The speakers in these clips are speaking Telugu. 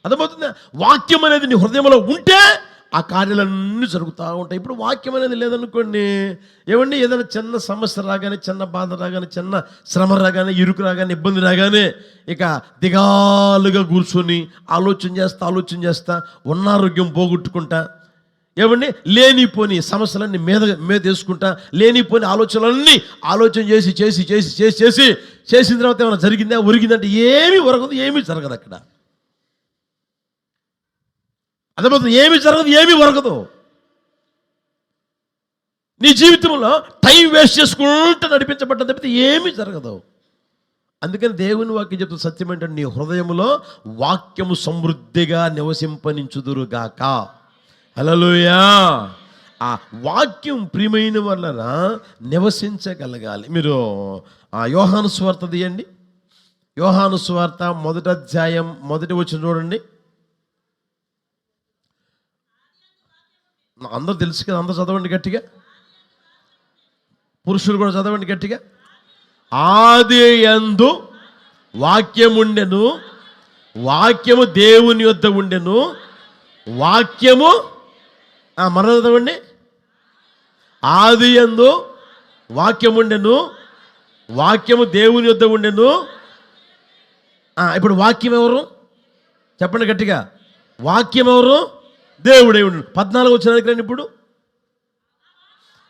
అర్థమవుతుందా? వాక్యం అనేది నీ హృదయంలో ఉంటే ఆ కార్యాలన్నీ జరుగుతూ ఉంటాయి. ఇప్పుడు వాక్యం అనేది లేదనుకోండి, ఏమండి, ఏదైనా చిన్న సమస్య రాగానే, చిన్న బాధ రాగానే, చిన్న శ్రమ రాగానే, ఇరుకు రాగానే, ఇబ్బంది రాగానే ఇక దిగాలుగా కూర్చొని ఆలోచన చేస్తా అనారోగ్యం పోగొట్టుకుంటా, ఏమండి, లేనిపోని సమస్యలన్నీ మీద వేసుకుంటా, లేనిపోని ఆలోచనలన్నీ చేసిన తర్వాత ఏమైనా జరిగిందా, ఒరిగిందంటే ఏమీ ఒరగదు, ఏమీ జరగదు. అక్కడ అర్థమవుతుంది, ఏమీ జరగదు, ఏమీ ఒరగదు. నీ జీవితంలో టైం వేస్ట్ చేసుకుంటూ నడిపించబడ్డ తప్పితే ఏమీ జరగదు. అందుకని దేవుని వాక్యం చెప్తున్న సత్యం ఏంటంటే, నీ హృదయంలో వాక్యము సమృద్ధిగా నివసింపనించుదురుగాక. హల్లెలూయా. ఆ వాక్యం ప్రియమైన వలన నివసించగలగాలి. మీరు యోహాను సువార్త తీయండి. యోహాను సువార్త 1వ అధ్యాయం 1వ వచనం చూడండి. అందరూ తెలుసు కదా, అందరూ చదవండి గట్టిగా. పురుషులు కూడా చదవండి గట్టిగా. ఆది యందు వాక్యముండెను, వాక్యము దేవుని యొద్ద ఉండెను, వాక్యము మరణ చదవండి. ఆది యందు వాక్యముండెను, వాక్యము దేవుని యొద్ద ఉండెను. ఇప్పుడు వాక్యం ఎవరు చెప్పండి గట్టిగా. వాక్యం ఎవరు? దేవుడే ఉండు. 14 వచ్చిన రండి. ఇప్పుడు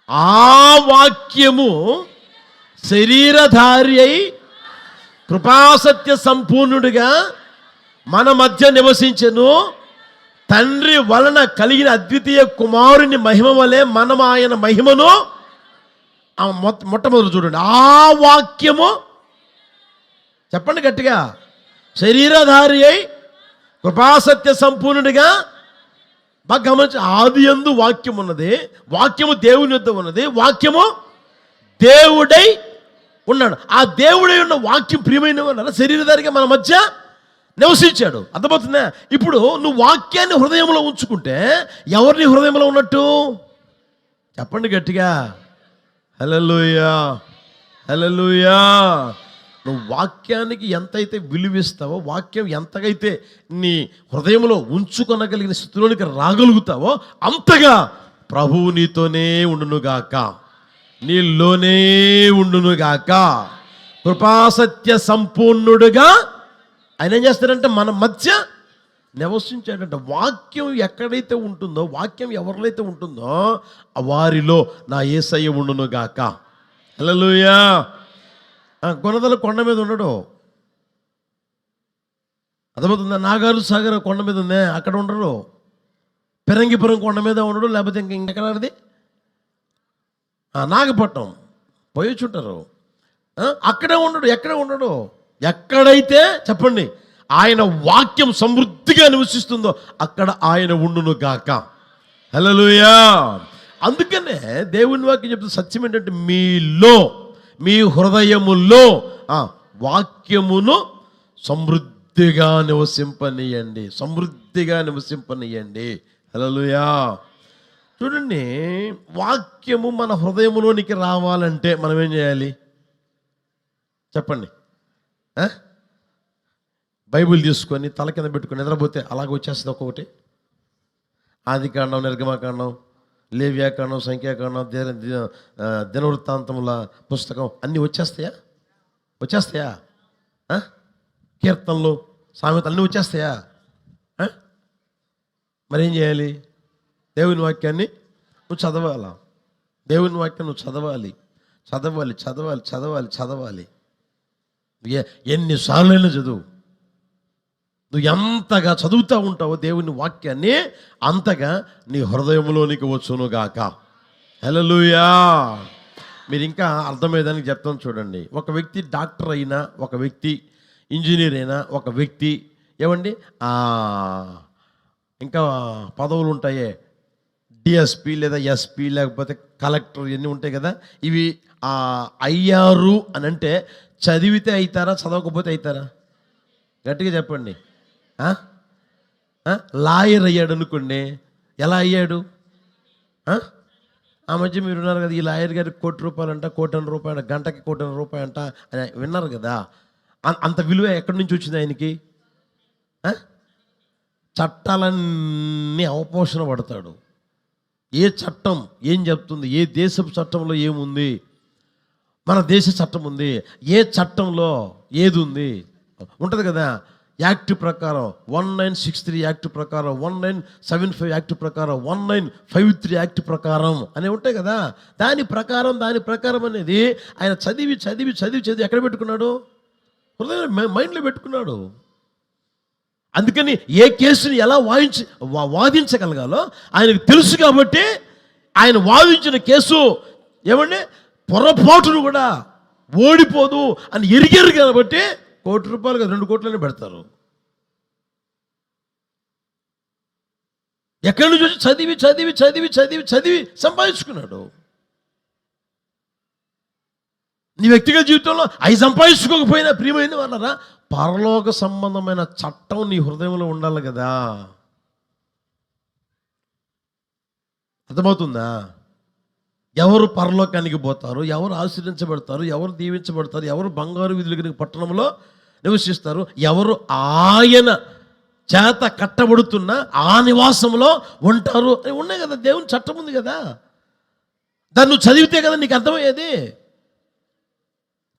ఆ వాక్యము శరీరధారి అయి కృపాసత్య సంపూర్ణుడిగా మన మధ్య నివసించెను. తండ్రి వలన కలిగిన అద్వితీయ కుమారుని మహిమ వలె మనం ఆయన మహిమను మొట్టమొదటి చూడండి. ఆ వాక్యము చెప్పండి గట్టిగా. శరీరధారి అయి కృపాసత్య సంపూర్ణుడిగా. బాగా గమనించి, ఆది యందు వాక్యం ఉన్నది, వాక్యము దేవుని యొద్ద ఉన్నది, వాక్యము దేవుడై ఉన్నాడు. ఆ దేవుడై ఉన్న వాక్యం ప్రియమైన వాళ్ళ శరీరధారిగా మన మధ్య నివసించాడు. అర్థమవుతుందా? ఇప్పుడు నువ్వు వాక్యాన్ని హృదయంలో ఉంచుకుంటే ఎవరిని హృదయంలో ఉన్నట్టు చెప్పండి గట్టిగా. హల్లెలూయా, హల్లెలూయా. నువ్వు వాక్యానికి ఎంతైతే విలువిస్తావో, వాక్యం ఎంతగైతే నీ హృదయంలో ఉంచుకొనగలిగిన స్థితిలోనికి రాగలుగుతావో అంతగా ప్రభువు నీతోనే ఉండునుగాక, నీలోనే ఉండునుగాక. కృపాసత్య సంపూర్ణుడుగా ఆయన ఏం చేస్తాడంటే మన మధ్య నివసించాడంట. వాక్యం ఎక్కడైతే ఉంటుందో, వాక్యం ఎవరిలో అయితే ఉంటుందో వారిలో నా యేసయ్య ఉండునుగాక. హల్లెలూయా. కొనదల కొండ మీద ఉండడు. అర్థమవుతుందా? నాగార్జున సాగర్ కొండ మీద ఉందే, అక్కడ ఉండడు. పెరంగిపురం కొండ మీద ఉండడు. లేకపోతే ఇంకెక్కడది నాగపట్నం పోయొచ్చుంటారు. అక్కడే ఉండడు, ఎక్కడే ఉండడు. ఎక్కడైతే చెప్పండి ఆయన వాక్యం సమృద్ధిగా నివసిస్తుందో అక్కడ ఆయన ఉండును గాక. హల్లెలూయా. అందుకనే దేవుని వాక్యం చెప్తున్న సత్యం ఏంటంటే, మీలో, మీ హృదయములో వాక్యమును సమృద్ధిగా నివసింపనీయండి, సమృద్ధిగా నివసింపనీయండి. హల్లెలూయా. చూడండి, వాక్యము మన హృదయములోనికి రావాలంటే మనం ఏం చేయాలి చెప్పండి? బైబిల్ తీసుకొని తల కింద పెట్టుకొని నిద్రపోతే అలాగ వచ్చేస్తుంది ఒక్కొక్కటి. ఆదికాండం, నిర్గమకాండం, లేవ్యాకాండం, సంఖ్యాకాండం, దినవృత్తాంతముల పుస్తకం అన్నీ వచ్చేస్తాయా? కీర్తనలు, సామెతలు అన్నీ వచ్చేస్తాయా? మరేం చేయాలి? దేవుని వాక్యాన్ని నువ్వు చదవాలా. దేవుని వాక్యాన్ని నువ్వు చదవాలి. ఎన్నిసార్లైనా చదువు. నువ్వు ఎంతగా చదువుతూ ఉంటావో దేవుని వాక్యాన్ని అంతగా నీ హృదయంలోనికి వచ్చునుగాక. హల్లెలూయా. మీరు ఇంకా అర్థమయ్యేదానికి చెప్తాను చూడండి. ఒక వ్యక్తి డాక్టర్ అయినా, ఒక వ్యక్తి ఇంజనీర్ అయినా, ఒక వ్యక్తి ఏమండి ఇంకా పదవులు ఉంటాయే, డిఎస్పి లేదా ఎస్పి లేకపోతే కలెక్టర్, ఇవన్నీ ఉంటాయి కదా. ఇవి అయ్యారు అని అంటే చదివితే అవుతారా, చదవకపోతే అవుతారా? గట్టిగా చెప్పండి. లాయర్ అయ్యాడు అనుకోండి, ఎలా అయ్యాడు? ఆ మధ్య మీరు విన్నారు కదా, ఈ లాయర్ గారికి ₹1,00,00,000 అంట, ₹1,00,00,000 గంటకి ₹1,00,00,000 అంట అని విన్నారు కదా. అంత విలువ ఎక్కడి నుంచి వచ్చింది ఆయనకి? చట్టాలన్నీ అవపోషణ పడతాడు. ఏ చట్టం ఏం చెప్తుంది, ఏ దేశపు చట్టంలో ఏముంది, మన దేశ చట్టం ఉంది, ఏ చట్టంలో ఏది ఉంది ఉంటుంది కదా. యాక్ట్ ప్రకారం 1963 యాక్ట్ ప్రకారం, 1975 యాక్ట్ ప్రకారం, 1953 యాక్ట్ ప్రకారం అనేవి ఉంటాయి కదా. దాని ప్రకారం అనేది ఆయన చదివి ఎక్కడ పెట్టుకున్నాడు? హృదయం మైండ్లో పెట్టుకున్నాడు. అందుకని ఏ కేసుని ఎలా వాదించగలగాలో ఆయనకు తెలుసు. కాబట్టి ఆయన వాదించిన కేసు ఏమండి పొరపాటును కూడా ఓడిపోదు అని ఎరిగారు. కాబట్టి ₹1 కదా 2 కోట్లని పెడతారు. ఎక్కడి నుంచి వచ్చి చదివి సంపాదించుకున్నాడు. నీ వ్యక్తిగత జీవితంలో అవి సంపాదించుకోకపోయినా ప్రియమైన వాళ్ళరా, పరలోక సంబంధమైన చట్టం నీ హృదయంలో ఉండాలి కదా. అర్థమవుతుందా? ఎవరు పరలోకానికి పోతారు, ఎవరు ఆశీర్వించబడతారు, ఎవరు దీవించబడతారు, ఎవరు బంగారు వీధుల పట్టణంలో నివసిస్తారు, ఎవరు ఆయన చేత కట్టబడుతున్న ఆ నివాసంలో ఉంటారు అని ఉన్నాయి కదా. దేవుని చట్టం ఉంది కదా. దాన్ని నువ్వు చదివితే కదా నీకు అర్థమయ్యేది.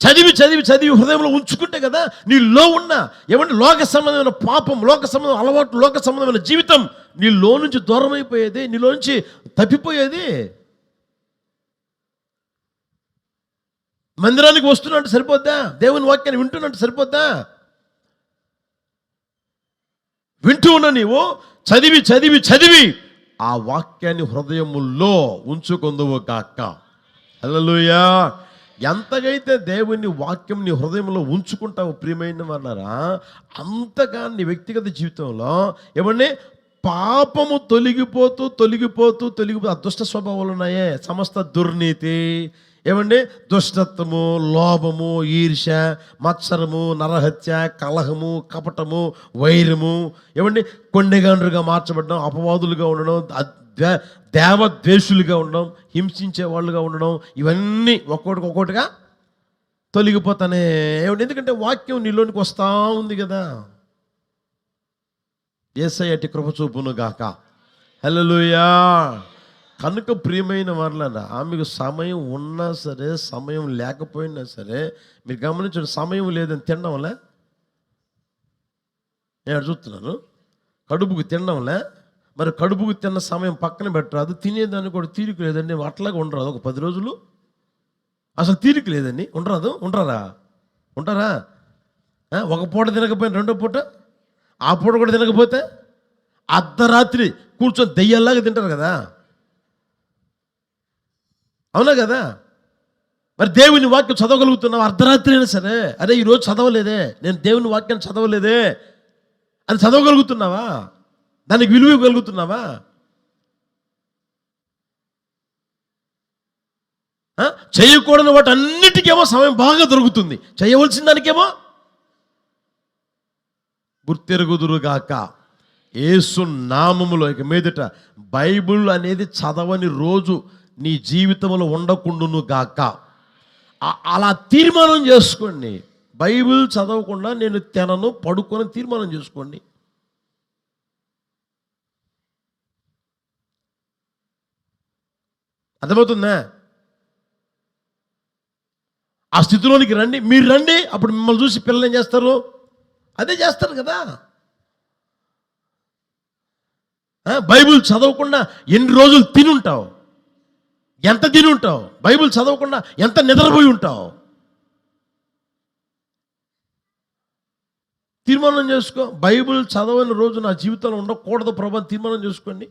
చదివి హృదయంలో ఉంచుకుంటే కదా నీలో ఉన్న ఏమంటే లోక సంబంధమైన పాపం, లోక సంబంధమైన అలవాటు, లోక సంబంధమైన జీవితం నీలో నుంచి దూరం అయిపోయేది, నీలో నుంచి తప్పిపోయేది. మందిరానికి వస్తున్నట్టు సరిపోద్దా? దేవుని వాక్యాన్ని వింటున్నట్టు సరిపోద్దా? వింటూ ఉన్న నీవు చదివి ఆ వాక్యాన్ని హృదయములో ఉంచుకొందువు కాక. హల్లెలూయా. ఎంతగైతే దేవుని వాక్యం నీ హృదయంలో ఉంచుకుంటావు ప్రియమైన వాళ్ళారా, అంతగా నీ వ్యక్తిగత జీవితంలో ఏమండి పాపము తొలగిపోతూ ఆ దుష్ట స్వభావాలు ఉన్నాయే, సమస్త దుర్నీతి ఏమండి, దుష్టత్వము, లోభము, ఈర్ష్య, మత్సరము, నరహత్య, కలహము, కపటము, వైరము, ఏమండి కొండెగాండ్రుగా మార్చబడడం, అపవాదులుగా ఉండడం, దేవద్వేషులుగా ఉండడం, హింసించే వాళ్ళుగా ఉండడం, ఇవన్నీ ఒక్కొక్కటిగా తొలగిపోతానే. ఏమంటే ఎందుకంటే వాక్యం నీలోనికి వస్తూ ఉంది కదా. యేసయ్య అట్టి కృప చూపును గాక. హల్లెలూయా. కనుక ప్రియమైన వాళ్ళ ఆమెకు సమయం ఉన్నా సరే, సమయం లేకపోయినా సరే, మీరు గమనించండి, సమయం లేదని తినడం వల్ల నేను చూస్తున్నాను. కడుపుకు తినడంలే, మరి కడుపుకు తిన్న సమయం పక్కన పెట్టరాదు, తినేదాన్ని కూడా తీరిక లేదండి. అట్లాగే ఉండరాదు ఒక 10 రోజులు, అసలు తీరిక లేదండి. ఉంటారా? ఒక పూట తినకపోయినా రెండో పూట, ఆ పూట కూడా తినకపోతే అర్ధరాత్రి కూర్చొని దెయ్యాల్లాగా తింటారు కదా. అవునా కదా? మరి దేవుని వాక్యం చదవగలుగుతున్నావు అర్ధరాత్రి అయినా సరే, అరే ఈరోజు చదవలేదే, నేను దేవుని వాక్యాన్ని చదవలేదే అని చదవగలుగుతున్నావా? దానికి విలువ ఇవ్వగలుగుతున్నావా? చేయకూడని వాటి అన్నిటికేమో సమయం బాగా దొరుకుతుంది, చేయవలసిన దానికేమో గుర్తెరుగుదురుగాక. యేసు నామములో ఇక మీదట బైబిల్ అనేది చదవని రోజు నీ జీవితంలో ఉండకుండును గాక. అలా తీర్మానం చేసుకోండి. బైబిల్ చదవకుండా నేను తినను, పడుకొని తీర్మానం చేసుకోండి. అర్థమవుతుందా? ఆ స్థితిలోనికి రండి, మీరు రండి. అప్పుడు మిమ్మల్ని చూసి పిల్లలు ఏం చేస్తారు? అదే చేస్తారు కదా. బైబిల్ చదవకుండా ఎన్ని రోజులు తినుంటావు, ఎంత తినుంటావు? బైబిల్ చదవకుండా ఎంత నిద్రపోయి ఉంటావు? తీర్మానం చేసుకో. బైబిల్ చదవని రోజు నా జీవితంలో ఉండకూడదు ప్రభు, తీర్మానం చేసుకోండి.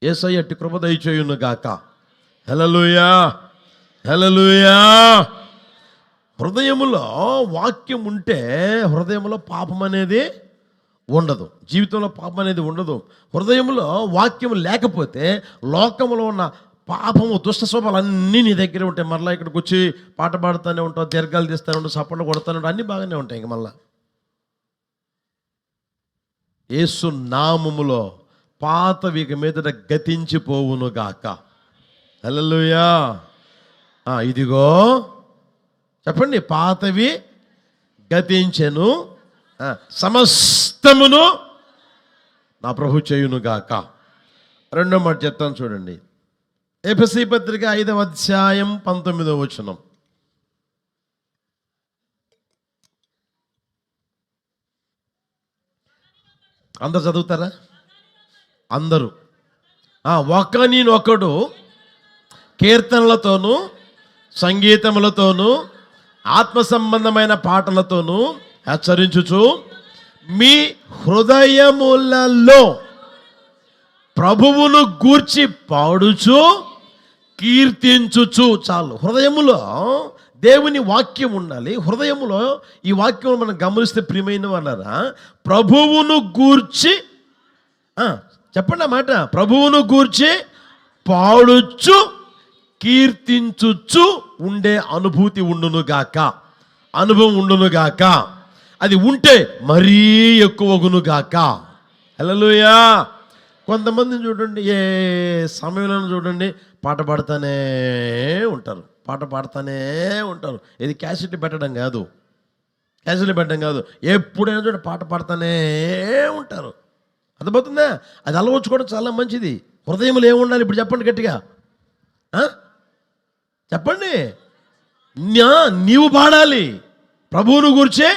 యేసయ్య అట్టి కృప దయచేయును గాక. హల్లెలూయా, హల్లెలూయా. హృదయములో వాక్యం ఉంటే హృదయంలో పాపం అనేది ఉండదు, జీవితంలో పాపం అనేది ఉండదు. హృదయంలో వాక్యం లేకపోతే లోకంలో ఉన్న పాపము, దుష్ట స్వభావాలు అన్నీ నీ దగ్గరే ఉంటాయి. మరలా ఇక్కడికి వచ్చి పాట పాడుతూనే ఉంటావు, దీర్ఘాలు తీస్తూనే ఉంటావు, సపట్లు కొడుతూనే ఉంటావు, అన్నీ బాగానే ఉంటాయి. ఇంక మళ్ళా యేసు నామములో పాతవి ఇక మీదట గతించిపోవును గాక. హల్లెలూయా. ఇదిగో చెప్పండి, పాతవి గతించెను, సమస్తమును నా ప్రభు చేయునుగాక. రెండో మాట చెప్తాను చూడండి. ఎఫెసీ పత్రిక 5వ అధ్యాయం 19వ వచనం. అందరు చదువుతారా? అందరూ. ఒకనినొకడు కీర్తనలతోనూ సంగీతములతోనూ ఆత్మ సంబంధమైన పాటలతోనూ హెచ్చరించుచు మీ హృదయములలో ప్రభువును గూర్చి పాడుచు కీర్తించుచు. చాలు. హృదయములో దేవుని వాక్యం ఉండాలి. హృదయములో ఈ వాక్యం మనం గమనిస్తే ప్రియమైన వాళ్ళారా, ప్రభువును గూర్చి చెప్పండి ఆ మాట, ప్రభువును గూర్చి పాడుచు కీర్తించుచు ఉండే అనుభూతి ఉండునుగాక, అనుభవం ఉండునుగాక. అది ఉంటే మరీ ఎక్కువగునుగాక. హల్లెలూయా. కొంతమందిని చూడండి, ఏ సమయంలో చూడండి పాట పాడుతూనే ఉంటారు, పాట పాడుతూనే ఉంటారు. ఇది క్యాసెట్లు పెట్టడం కాదు, క్యాసెట్లు పెట్టడం కాదు, ఎప్పుడైనా చూడండి పాట పాడుతూనే ఉంటారు. అర్థమవుతుందా? అది అలవర్చుకోవడం చాలా మంచిది. హృదయంలో ఏముండాలి ఇప్పుడు చెప్పండి గట్టిగా, చెప్పండి. నీవు పాడాలి, ప్రభువును గూర్చే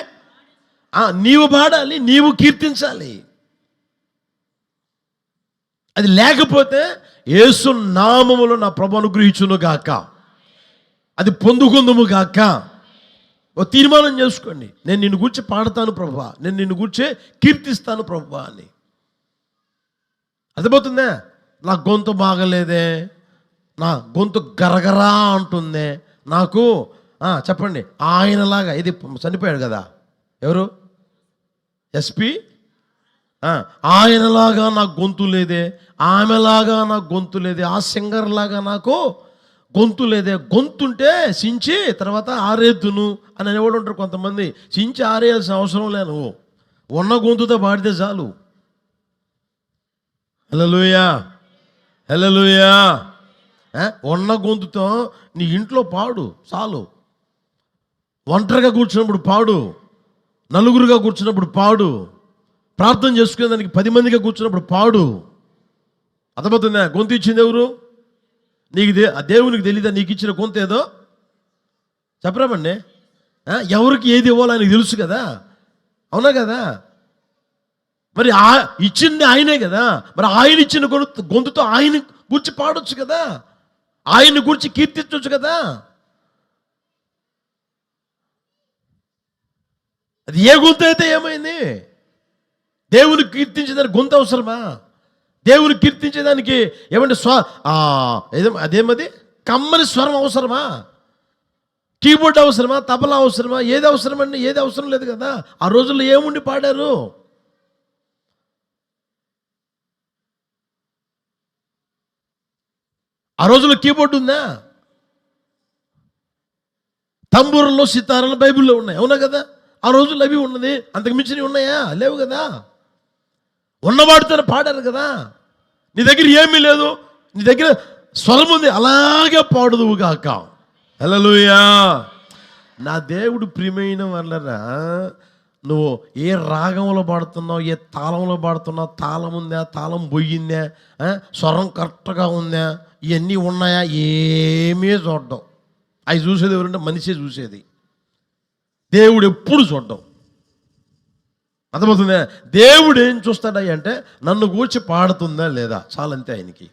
నీవు పాడాలి, నీవు కీర్తించాలి. అది లేకపోతే యేసు నామములో నా ప్రభు అనుగ్రహించును గాక, అది పొందుకుందుము గాక. ఓ తీర్మానం చేసుకోండి, నేను నిన్ను గూర్చి పాడతాను ప్రభువా, నేను నిన్ను గూర్చే కీర్తిస్తాను ప్రభువా అని. అర్థమవుతుందా? నా గొంతు బాగలేదే, నా గొంతు గరగరా అంటుందే, నాకు చెప్పండి ఆయనలాగా, ఇది చనిపోయాడు కదా ఎవరు, ఎస్పి, ఆయనలాగా నాకు గొంతు లేదే, ఆమెలాగా నాకు గొంతు లేదే, ఆ సింగర్ లాగా నాకు గొంతు లేదే. గొంతుంటే సించి తర్వాత ఆరేద్దును అని అనేవాడు ఉంటారు కొంతమంది. సించి ఆరేయాల్సిన అవసరం లే, నువ్వు ఉన్న గొంతుతో పాడితే చాలు. హల్లెలూయా, హల్లెలూయా. ఉన్న గొంతుతో నీ ఇంట్లో పాడు చాలు. ఒంటరిగా కూర్చున్నప్పుడు పాడు, నలుగురుగా కూర్చున్నప్పుడు పాడు, ప్రార్థన చేసుకునే దానికి 10 మందిగా కూర్చున్నప్పుడు పాడు. అర్థమవుతుందా? గొంతు ఇచ్చింది ఎవరు? నీకు దేవునికి తెలీదా నీకు ఇచ్చిన గొంతు ఏదో? చెప్పరామండి. ఎవరికి ఏది ఇవ్వాలో ఆయనకు తెలుసు కదా, అవునా కదా? మరి ఇచ్చింది ఆయనే కదా, మరి ఆయన ఇచ్చిన గొంతుతో ఆయన గురించి పాడొచ్చు కదా, ఆయన గురించి కీర్తించవచ్చు కదా. అది ఏ గొంతు అయితే ఏమైంది? దేవుని కీర్తించేదానికి గొంతు అవసరమా? దేవుని కీర్తించేదానికి ఏమంటే అదేమది కమ్మని స్వరం అవసరమా? కీబోర్డ్ అవసరమా? తబలా అవసరమా? ఏది అవసరమండి? ఏది అవసరం లేదు కదా. ఆ రోజుల్లో ఏముండి పాడారు? ఆ రోజుల్లో కీబోర్డ్ ఉందా? తంబూరంలో సితారాలు బైబిల్లో ఉన్నాయి, అవునా కదా? ఆ రోజుల్లో అవి ఉన్నది, అంతకు మించినవి ఉన్నాయా? లేవు కదా. ఉన్నవాడితో పాడారు కదా. నీ దగ్గర ఏమీ లేదు, నీ దగ్గర స్వరం ఉంది, అలాగే పాడుదువు గాక. హల్లెలూయా. నా దేవుడు ప్రియమైన వాళ్ళరా, నువ్వు ఏ రాగంలో పాడుతున్నావు, ఏ తాళంలో పాడుతున్నావు, తాళం ఉందా, తాళం పోయిందా, స్వరం కరెక్ట్గా ఉందా, ఇవన్నీ ఉన్నాయా? ఏమీ చూడడం. అవి చూసేది ఎవరంటే మనిషే చూసేది, దేవుడు ఎప్పుడు చూడడం. అర్థమవుతుందా? దేవుడు ఏం చూస్తాడా అంటే నన్ను గూర్చి పాడుతుందా లేదా, చాలంతే ఆయనకి.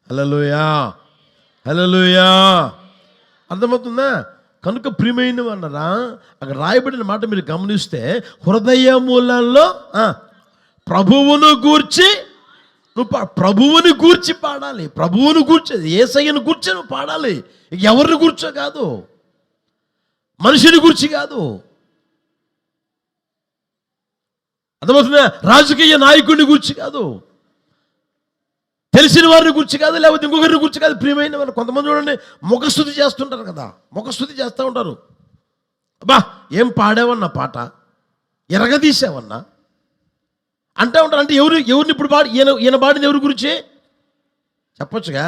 హల్లెలూయా, హల్లెలూయా. అర్థమవుతుందా? కనుక ప్రియమైన వాళ్ళరా, అక్కడ రాయబడిన మాట మీరు గమనిస్తే, హృదయములలో ప్రభువును గూర్చి నువ్వు ప్రభువుని గూర్చి పాడాలి. ప్రభువును గూర్చి, యేసయ్యను గూర్చి నువ్వు పాడాలి. ఎవరిని గూర్చో కాదు, మనిషిని గూర్చి కాదు. అర్థమవుతుందా? రాజకీయ నాయకుడిని గురించి కాదు, తెలిసిన వారిని గురించి కాదు, లేకపోతే ఇంకొకరిని గురించి కాదు. ప్రియమైన వారు కొంతమంది చూడండి ముఖస్థుతి చేస్తుంటారు కదా, ముఖస్థుతి చేస్తూ ఉంటారు. అబ్బా ఏం పాడావన్నా పాట, ఎరగదీసావన్నా అంటూ ఉంటారు. అంటే ఎవరిని ఇప్పుడు ఈయన పాడింది ఎవరి గురించి చెప్పొచ్చుగా.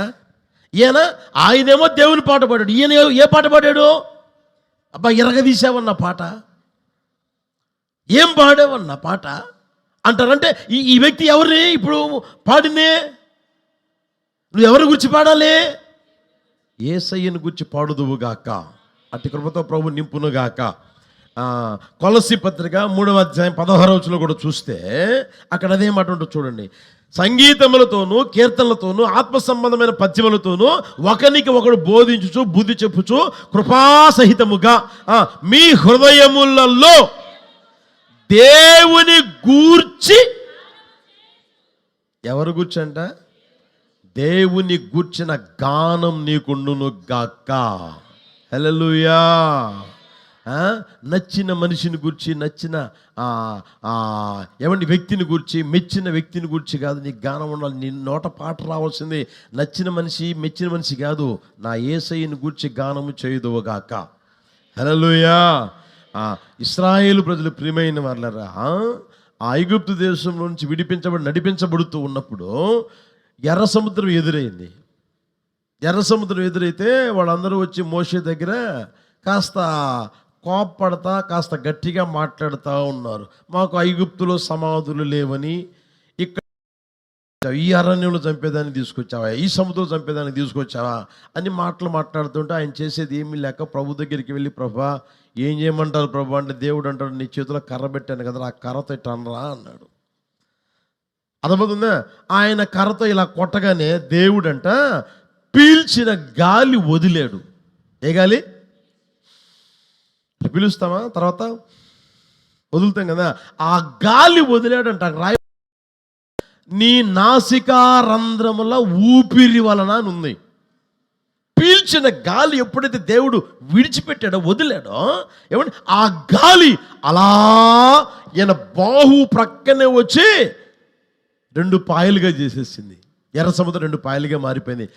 ఆయనేమో దేవుని పాట పాడాడు, ఈయన ఏ పాట పాడాడు? అబ్బా ఎరగదీసావన్న పాట. ఏం పాడావన్న పాట అంటారంటే ఈ వ్యక్తి ఎవరిని ఇప్పుడు పాడిందే? నువ్వు ఎవరి గురించి పాడాలి? యేసయ్యను గురించి పాడుదువుగాక, అట్టి కృపతో ప్రభు నింపునుగాక. కొలస్సీ పత్రిక 3వ అధ్యాయం 16వ వచనంలో కూడా చూస్తే అక్కడ అదే మాట ఉంటుంది చూడండి. సంగీతములతోనూ కీర్తనలతోనూ ఆత్మ సంబంధమైన పద్యములతోనూ ఒకనికి ఒకడు బోధించుచు బుద్ధి చెప్పుచు కృపాసహితముగా మీ హృదయములలో దేవుని గూర్చి, ఎవరు గూర్చంట? దేవుని గూర్చిన గానం నీకుండును గాక. హల్లెలూయా. నచ్చిన మనిషిని గురించి, నచ్చిన ఏమండి వ్యక్తిని గురించి, మెచ్చిన వ్యక్తిని గురించి కాదు నీ గానం ఉండాలి. నీ నోట పాట రావాల్సింది నచ్చిన మనిషి, మెచ్చిన మనిషి కాదు, నా యేసయ్యని గురించి గానము చేయుదువుగాక. హల్లెలూయా. ఇశ్రాయేలు ప్రజలు ప్రియమైన వాళ్ళరా, ఆ ఐగుప్తు దేశం నుంచి నడిపించబడుతూ ఉన్నప్పుడు ఎర్ర సముద్రం ఎదురైంది. ఎర్ర సముద్రం ఎదురైతే వాళ్ళందరూ వచ్చి మోషే దగ్గర కాస్త కోప్పడతా, కాస్త గట్టిగా మాట్లాడుతూ ఉన్నారు. మాకు ఐగుప్తులో సమాధులు లేవని, ఇక్కడ ఈ అరణ్యంలో చంపేదాన్ని తీసుకొచ్చావా, ఈ సముద్రం చంపేదాన్ని తీసుకొచ్చావా అని మాట్లాడుతుంటే ఆయన చేసేది ఏమీ లేక ప్రభు దగ్గరికి వెళ్ళి, ప్రభా ఏం చేయమంటారు ప్రభు అంటే, దేవుడు అంటాడు నీ చేతిలో కర్ర పెట్టాను కదా, ఆ కర్రతో ఇట్లా అనరా అన్నాడు. అర్థమవుతుందా? ఆయన కర్రతో ఇలా కొట్టగానే దేవుడంట పీల్చిన గాలి వదిలాడు. ఏ గాలి? పిలుస్తామా తర్వాత వదులుతాం కదా, ఆ గాలి వదిలాడంట. రాయి నీ నాసికా రంధ్రముల ఊపిరి వలన అని ఉంది. పీల్చిన గాలి ఎప్పుడైతే దేవుడు విడిచిపెట్టాడో, వదిలాడో, ఏమంటే ఆ గాలి అలా ఈయన బాహు ప్రక్కనే వచ్చి 2 పాయలుగా చేసేసింది. ఎర్ర సముద్రం 2 పాయలుగా మారిపోయింది.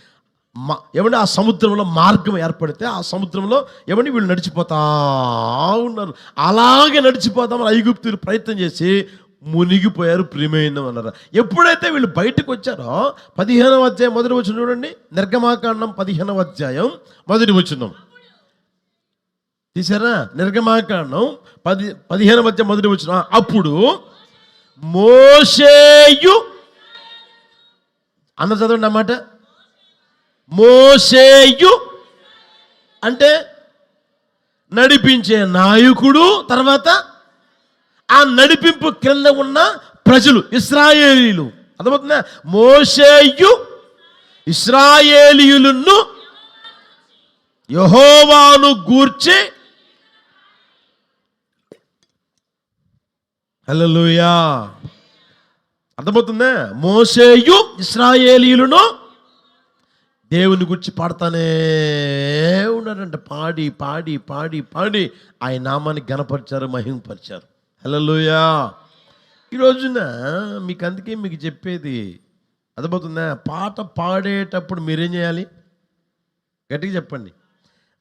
ఏమంటే ఆ సముద్రంలో మార్గం ఏర్పడితే ఆ సముద్రంలో ఏమంటే వీళ్ళు నడిచిపోతా ఉన్నారు. అలాగే నడిచిపోతామని ఐగుప్తులు ప్రయత్నం చేసి మునిగిపోయారు. ప్రియమైన అన్నారు. ఎప్పుడైతే వీళ్ళు బయటకు వచ్చారో 15వ అధ్యాయం మొదటి వచనం చూడండి. నిర్గమాకాండం 15వ అధ్యాయం మొదటి వచనం తీసారా? నిర్గమాకాండం 15వ అధ్యాయం మొదటి వచనం. అప్పుడు మోషేయు, అందరు చదవండి అన్నమాట. మోషేయు అంటే నడిపించే నాయకుడు, తర్వాత ఆ నడిపింపు క్రింద ఉన్న ప్రజలు ఇశ్రాయేలీయులు. అర్థమవుతుందా? మోషేయు ఇశ్రాయేలీయులను యెహోవాను గూర్చి, హల్లెలూయా, అర్థమవుతుందా? మోషేయు ఇశ్రాయేలీయులను దేవుని గురించి పాడుతానే ఉన్నారంట. పాడి పాడి పాడి పాడి ఆయన నామాన్ని ఘనపరిచారు, మహిమపరిచారు. హల్లెలూయా. ఈ రోజున మీకు చెప్పేది అర్థమవుతుందా? పాట పాడేటప్పుడు మీరేం చేయాలి? గట్టిగా చెప్పండి.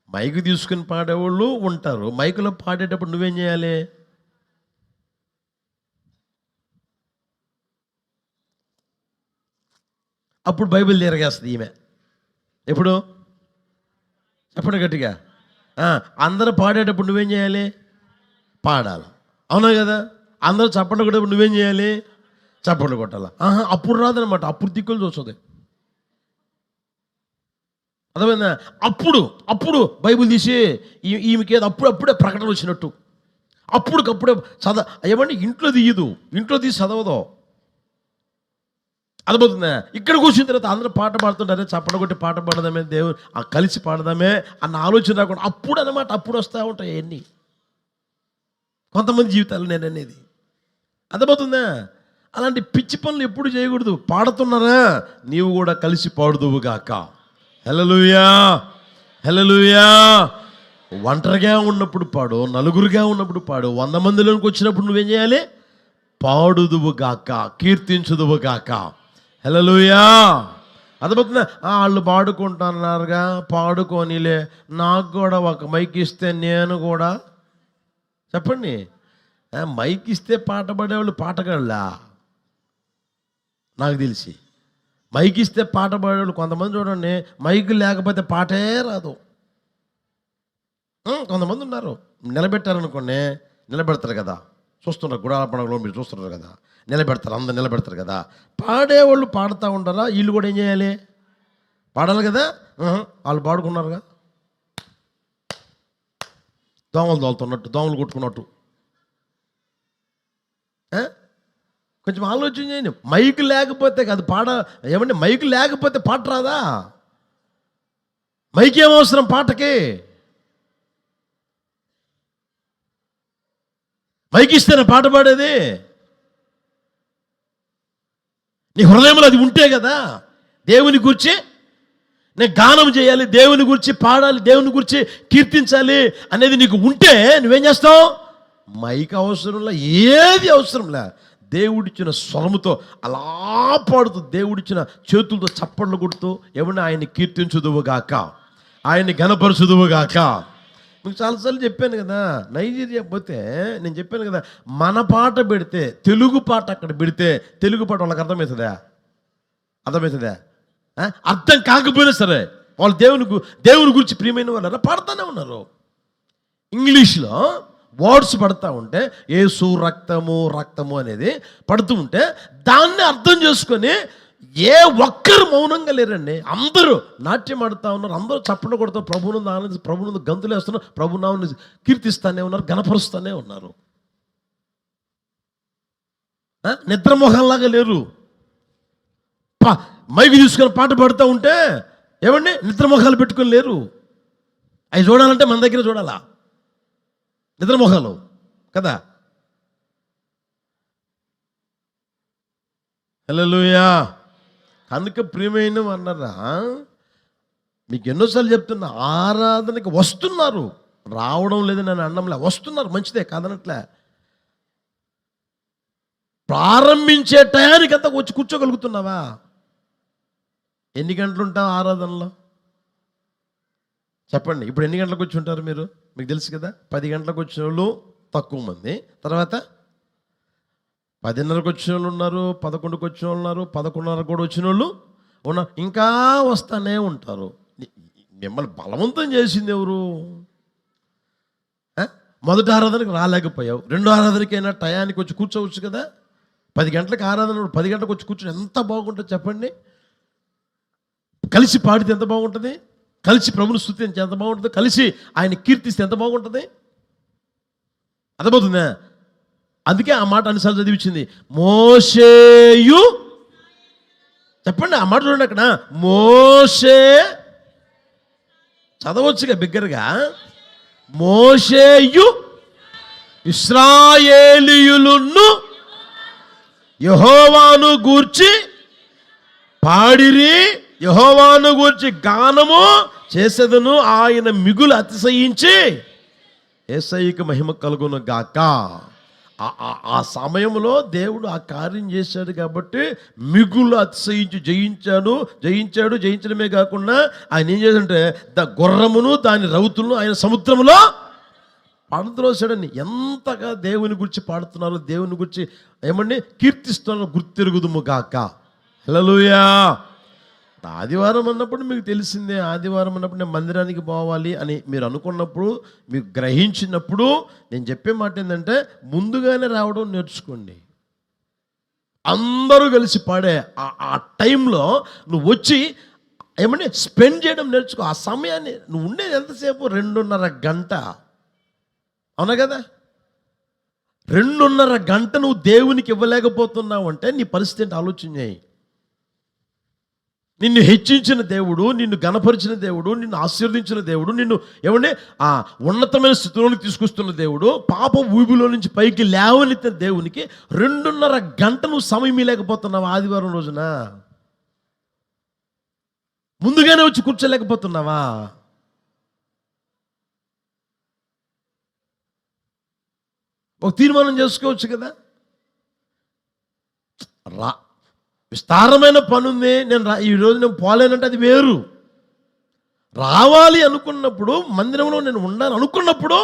మైకు తీసుకుని పాడేవాళ్ళు ఉంటారు. మైకులో పాడేటప్పుడు నువ్వేం చేయాలి? అప్పుడు బైబిల్ తిరగేస్తుంది ఈమె. ఎప్పుడు చెప్పండి గట్టిగా. అందరూ పాడేటప్పుడు నువ్వేం చేయాలి? పాడాలి. అవునా కదా? అందరూ చప్పట్లు కొట్టేటప్పుడు నువ్వేం చేయాలి? చప్పట్లు కొట్టాలి. అప్పుడు రాదనమాట. అప్పుడు దిక్కులు చూస్తుంది. అర్థమైందా? అప్పుడు బైబిల్ తీసి ఈమెకి ఏదో అప్పుడే ప్రకటన వచ్చినట్టు అప్పుడే ఏమండి ఇంట్లో తీయదు, ఇంట్లో తీసి చదవదు. అర్థమవుతుందా? ఇక్కడ కూర్చున్న తర్వాత అందరూ పాట పాడుతుంటారే, చప్పట్లు కొట్టి పాట పాడదామే, దేవుడు కలిసి పాడదామే అన్న ఆలోచన రాకుండా అప్పుడు అనమాట. అప్పుడు వస్తూ ఉంటాయి అవన్నీ కొంతమంది జీవితాలు నేను అనేది. అర్థమవుతుందా? అలాంటి పిచ్చి పనులు ఎప్పుడు చేయకూడదు. పాడుతున్నారా, నీవు కూడా కలిసి పాడుదువుగాక. హల్లెలూయా, హల్లెలూయా. ఒంటరిగా ఉన్నప్పుడు పాడు, నలుగురుగా ఉన్నప్పుడు పాడు, 100 మందిలోకి వచ్చినప్పుడు నువ్వేం చేయాలి? పాడుదువుగాక, కీర్తించుదువుగాక. హల్లెలూయా. అర్థమవుతుందా? వాళ్ళు పాడుకుంటున్నారుగా, పాడుకోనిలే, నాకు కూడా ఒక మైక్ ఇస్తే నేను కూడా. చెప్పండి, మైక్ ఇస్తే పాట పాడేవాళ్ళు పాటగాళ్ళా? నాకు తెలిసి మైక్ ఇస్తే పాట పాడేవాళ్ళు కొంతమంది చూడండి, మైక్ లేకపోతే పాటే రాదు. కొంతమంది ఉన్నారు, నిలబెట్టారనుకోండి, నిలబెడతారు కదా, చూస్తున్నారు, గుడాల పండుగలో మీరు చూస్తున్నారు కదా, నిలబెడతారు, అందరు నిలబెడతారు కదా. పాడేవాళ్ళు పాడుతూ ఉంటారా, వీళ్ళు కూడా ఏం చేయాలి, పాడాలి కదా. వాళ్ళు పాడుకున్నారుగా, దోమలు తోలుతున్నట్టు, దోమలు కొట్టుకున్నట్టు. కొంచెం ఆలోచన చేయండి. మైకు లేకపోతే కాదు ఏమంటే మైకు లేకపోతే పాట రాదా? మైక్ ఏమవసరం పాటకి? మైక్ ఇస్తేనే పాట పాడేది. నీ హృదయంలో అది ఉంటే కదా. దేవుని గురించి నేను గానం చేయాలి, దేవుని గురించి పాడాలి, దేవుని గురించి కీర్తించాలి అనేది నీకు ఉంటే నువ్వేం చేస్తావు? మైక్ అవసరంలా, ఏది అవసరంలే. దేవుడిచ్చిన స్వరముతో అలా పాడుతూ, దేవుడిచ్చిన చేతులతో చప్పట్లు కొడుతూ ఏమన్నా ఆయన్ని కీర్తించుదువుగాక, ఆయన్ని ఘనపరచుదువుగాక. మీకు చాలాసార్లు చెప్పాను కదా, నైజీరియా పోతే నేను చెప్పాను కదా, మన పాట పెడితే, తెలుగు పాట అక్కడ పెడితే, తెలుగు పాట వాళ్ళకి అర్థమవుతుందా? అర్థం కాకపోయినా సరే వాళ్ళు దేవుని గురించి ప్రియమైన వాళ్ళు పాడుతూనే ఉన్నారు. ఇంగ్లీష్లో వర్డ్స్ పడతా ఉంటే, యేసు రక్తము రక్తము అనేది పడుతూ ఉంటే దాన్ని అర్థం చేసుకొని ఏ ఒక్కరు మౌనంగా లేరండి. అందరూ నాట్యం ఆడుతూ ఉన్నారు, అందరూ చప్పట్లు కొడుతూ ప్రభువును ఆనందిస్తూ, ప్రభువును గంతులు వేస్తున్నారు, ప్రభునామని కీర్తిస్తూనే ఉన్నారు, గణపరుస్తూనే ఉన్నారు. నిద్రమోహంలాగా లేరు. మైకి తీసుకొని పాట పాడుతూ ఉంటే ఏమండి నిద్రమోహాలు పెట్టుకొని లేరు. అవి చూడాలంటే మన దగ్గర చూడాలా, నిద్రమోహాలు కదా. హల్లెలూయా. కనుక ప్రియమైన అన్నారా, మీకు ఎన్నోసార్లు చెప్తున్నా, ఆరాధనకి వస్తున్నారు, రావడం లేదని నేను అనడంలే, వస్తున్నారు, మంచిదే కాదనట్లే. ప్రారంభించే టయానికి అంతా వచ్చి కూర్చోగలుగుతున్నావా? ఎన్ని గంటలు ఉంటావు ఆరాధనలో చెప్పండి. ఇప్పుడు ఎన్ని గంటలకు వచ్చి ఉంటారు మీరు? మీకు తెలుసు కదా, 10 గంటలకు వచ్చిన వాళ్ళు తక్కువ మంది, తర్వాత 10:30కు వచ్చిన వాళ్ళు ఉన్నారు, 11కు వచ్చిన వాళ్ళు ఉన్నారు, 11:30 కూడా వచ్చిన వాళ్ళు ఉన్నారు, ఇంకా వస్తూనే ఉంటారు. మిమ్మల్ని బలవంతం చేసింది ఎవరు? మొదటి ఆరాధనకి రాలేకపోయావు, రెండో ఆరాధనకైనా టయానికి వచ్చి కూర్చోవచ్చు కదా. 10 గంటలకు ఆరాధన, 10 గంటలకు వచ్చి కూర్చొని ఎంత బాగుంటుంది చెప్పండి. కలిసి పాడితే ఎంత బాగుంటుంది, కలిసి ప్రభుని స్తుతించి ఎంత బాగుంటుంది, కలిసి ఆయన కీర్తిస్తే ఎంత బాగుంటుంది. అర్థమవుతుందా? అందుకే ఆ మాట అన్నిసార్లు చదివించింది. మోషేయు, చెప్పండి ఆ మాట చూడండి అక్కడ, మోషే, చదవచ్చుగా బిగ్గరగా, మోషేయు ఇశ్రాయేలీయులను యెహోవాను గూర్చి పాడిరి, యెహోవాను గూర్చి గానము చేసేదను, ఆయన మిగులు అతిశయించి యేసయ్యకు మహిమ కలుగును గాక. ఆ సమయంలో దేవుడు ఆ కార్యం చేశాడు కాబట్టి మిగులు అతిశయించి జయించడమే కాకుండా ఆయన ఏం చేశాడంటే గుర్రమును దాని రౌతులను ఆయన సముద్రంలో పడద్రోసాడని. ఎంతగా దేవుని గురించి పాడుతున్నారు, దేవుని గురించి ఏమండి కీర్తిస్తున్నారు, గుర్తెరుగుదుము గాక. హల్లెలూయా. ఆదివారం అన్నప్పుడు మీకు తెలిసిందే, ఆదివారం అన్నప్పుడు నేను మందిరానికి పోవాలి అని మీరు అనుకున్నప్పుడు, మీకు గ్రహించినప్పుడు నేను చెప్పే మాట ఏంటంటే, ముందుగానే రావడం నేర్చుకోండి. అందరూ కలిసి పాడే ఆ టైంలో నువ్వు వచ్చి ఏమంటే స్పెండ్ చేయడం నేర్చుకో. ఆ సమయాన్ని నువ్వు ఉండేది ఎంతసేపు? 2:30 గంట, అవునా కదా? 2:30 గంట నువ్వు దేవునికి ఇవ్వలేకపోతున్నావు అంటే నీ పరిస్థితి ఏంటి ఆలోచన చేయి. నిన్ను హెచ్చించిన దేవుడు, నిన్ను గణపరిచిన దేవుడు, నిన్ను ఆశీర్వదించిన దేవుడు, నిన్ను ఏమంటే ఆ ఉన్నతమైన స్థితిలోనికి తీసుకొస్తున్న దేవుడు, పాప ఊబిలో నుంచి పైకి లేవనెత్తిన దేవునికి 2:30 గంట నువ్వు సమయం లేకపోతున్నావా? ఆదివారం రోజున ముందుగానే వచ్చి కూర్చోలేకపోతున్నావా? ఒక తీర్మానం చేసుకోవచ్చు కదా. విస్తారమైన పని ఉంది, ఈరోజు నేను పోలేనంటే అది వేరు. రావాలి అనుకున్నప్పుడు, మందిరంలో నేను ఉండాలి అనుకున్నప్పుడు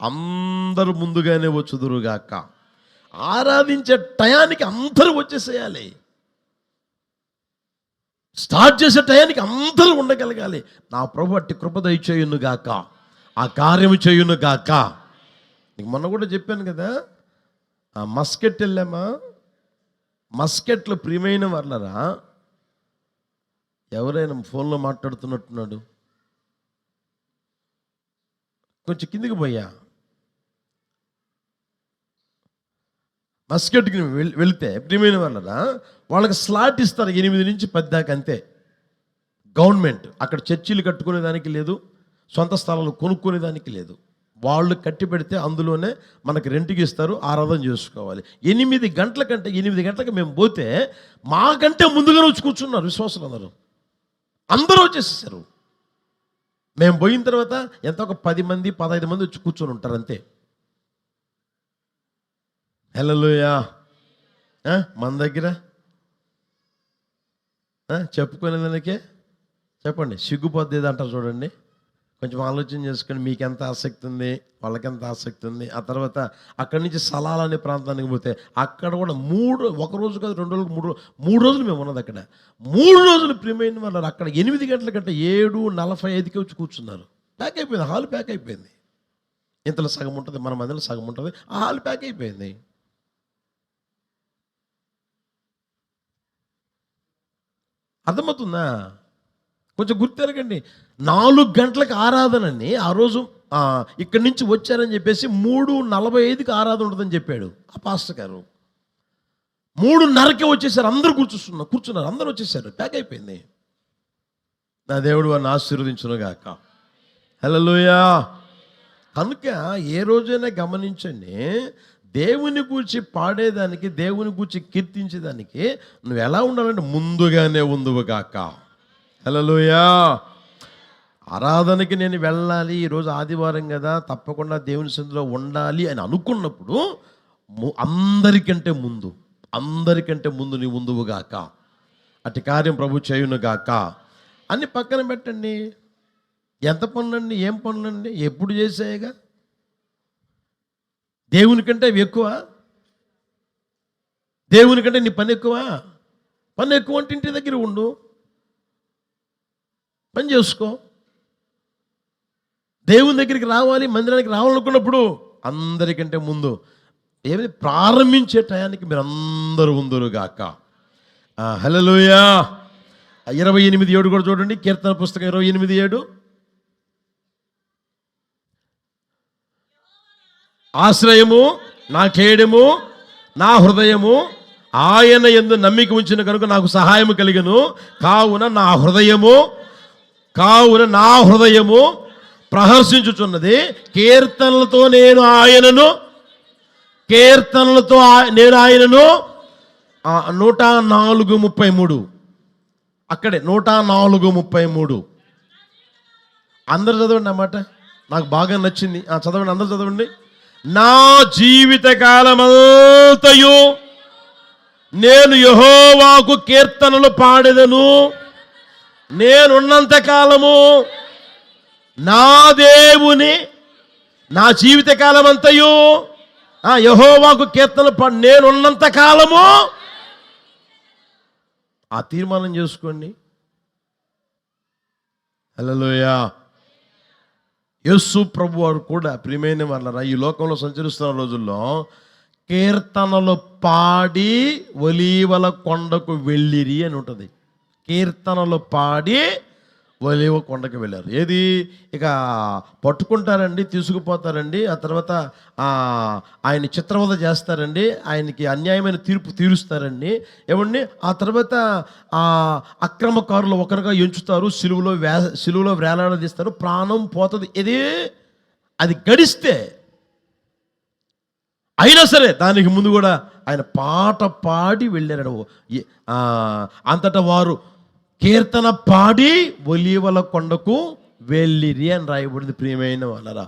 అందరూ ముందుగానే వచ్చుదురుగాక. ఆరాధించే టయానికి అందరూ వచ్చేసేయాలి, స్టార్ట్ చేసే టయానికి అందరూ ఉండగలగాలి. నా ప్రభు అట్టి కృప దయచేయును గాక, ఆ కార్యము చేయును గాక. నీకు మొన్న కూడా చెప్పాను కదా, మస్కెట్ వెళ్ళామా, మస్కెట్లో ప్రియమైన వాళ్ళరా, ఎవరైనా ఫోన్లో మాట్లాడుతున్నట్టున్నాడు, కొంచెం కిందికి పోయా. మస్కెట్కి వెళ్తే ప్రియమైన వాళ్ళరా, వాళ్ళకి స్లాట్ ఇస్తారు 8 నుంచి 10 దాకా, అంతే. గవర్నమెంట్ అక్కడ చర్చీలు కట్టుకునేదానికి లేదు, సొంత స్థలాలు కొనుక్కునేదానికి లేదు. వాళ్ళు కట్టి పెడితే అందులోనే మనకి రెంట్కి ఇస్తారు, ఆరాధన చేసుకోవాలి. 8 గంటల కంటే 8 గంటలకు మేము పోతే మాకంటే ముందుగానే వచ్చి కూర్చున్నారు విశ్వాసులు అందరూ వచ్చేసేసారు. మేము పోయిన తర్వాత ఎంత ఒక 10 మంది 15 మంది వచ్చి కూర్చొని ఉంటారు, అంతే. హల్లెలూయా. మన దగ్గర చెప్పుకునేదానికే చెప్పండి, సిగ్గుపోద్ది అంటారు చూడండి. కొంచెం ఆలోచన చేసుకొని మీకు ఎంత ఆసక్తి ఉంది, వాళ్ళకి ఎంత ఆసక్తి ఉంది. ఆ తర్వాత అక్కడి నుంచి సలాల్ అనే ప్రాంతానికి పోతే అక్కడ కూడా 1 రోజు కాదు 2 రోజులు 3 రోజులు మేము ఉన్నది అక్కడ. 3 రోజులు ప్రియమైన వాళ్ళు అక్కడ 8 గంటల కంటే 7:45కి వచ్చి కూర్చున్నారు. ప్యాక్ అయిపోయింది, హాల్ ప్యాక్ అయిపోయింది. ఇంతలో సగం ఉంటుంది, మన మధ్యలో సగం ఉంటుంది, ఆ హాల్ ప్యాక్ అయిపోయింది. అర్థమవుతుందా? కొంచెం గుర్తెరగండి. 4 గంటలకు ఆరాధనని ఆ రోజు ఇక్కడి నుంచి వచ్చారని చెప్పేసి 3:45కి ఆరాధన ఉంటుందని చెప్పాడు ఆ పాస్టర్ గారు. 3:30కే వచ్చేసారు, అందరూ కూర్చున్నారు, అందరూ వచ్చేసారు, ప్యాక్ అయిపోయింది. నా దేవుడు వారిని ఆశీర్వదించునుగాక. హల్లెలూయా. కనుక ఏ రోజైనా గమనించండి, దేవుని గూర్చి పాడేదానికి, దేవుని గూర్చి కీర్తించేదానికి నువ్వు ఎలా ఉండాలంటే ముందుగానే ఉందువుగాక. హల్లెలూయా. ఆరాధనకి నేను వెళ్ళాలి, ఈరోజు ఆదివారం కదా, తప్పకుండా దేవుని సన్నిధిలో ఉండాలి అని అనుకున్నప్పుడు అందరికంటే ముందు నీ ఉందువుగాక, అట్టి కార్యం ప్రభు చేయునుగాక అని పక్కన పెట్టండి. ఎంత పనులండి, ఏం పనులండి, ఎప్పుడు చేసాయిగా. దేవునికంటే అవి ఎక్కువ, దేవునికంటే నీ పని ఎక్కువ. పని ఎక్కువ అంటే ఇంటి దగ్గర ఉండు, పని చేసుకో. దేవుని దగ్గరికి రావాలి, మందిరానికి రావాలనుకున్నప్పుడు అందరికంటే ముందు ఏమి ప్రారంభించే టయానికి మీరు అందరూ ఉందురుగాక. హల్లెలూయా. 28:7 కూడా చూడండి, కీర్తన పుస్తకం 28:7. ఆశ్రయము నా కేడెము నా హృదయము ఆయన యందు నమ్మిక ఉంచిన కనుక నాకు సహాయము కలిగెను. కావున నా హృదయము ప్రహర్షించుచున్నది, కీర్తనలతో నేను ఆయనను 104:33 అక్కడే 104:33. అందరు చదవండి అన్నమాట, నాకు బాగా నచ్చింది. చదవండి, అందరు చదవండి. నా జీవిత కాలమంతయు నేను యెహోవాకు కీర్తనలు పాడెదను. నేనున్నంత కాలము నా దేవుని, నా జీవిత కాలమంతయు యెహోవాకు కీర్తనలు నేనున్నంత కాలము. ఆ తీర్మానం చేసుకోండి. హల్లెలూయా. యేసు ప్రభు వారు కూడా ప్రియమైన వాళ్ళరా ఈ లోకంలో సంచరిస్తున్న రోజుల్లో కీర్తనలు పాడి ఒలీవల కొండకు వెళ్ళిరి అని ఉంటుంది. కీర్తనలు పాడి ఒలీవ కొండకు వెళ్ళారు. ఏది ఇక పట్టుకుంటారండి, తీసుకుపోతారండి, ఆ తర్వాత ఆయన చిత్రవద చేస్తారండి, ఆయనకి అన్యాయమైన తీర్పు తీరుస్తారండి. ఏమండి ఆ తర్వాత అక్రమకారులు ఒకరిగా ఎంచుతారు, సిలువలో వేలాడదీస్తారు, ప్రాణం పోతుంది. అది గడిస్తే అయినా సరే దానికి ముందు కూడా ఆయన పాట పాడి వెళ్ళారు. అంతటా వారు కీర్తన పాడి ఒలీవల కొండకు వెళ్ళిరి అని రాయబడింది. ప్రియమైన వాళ్ళరా,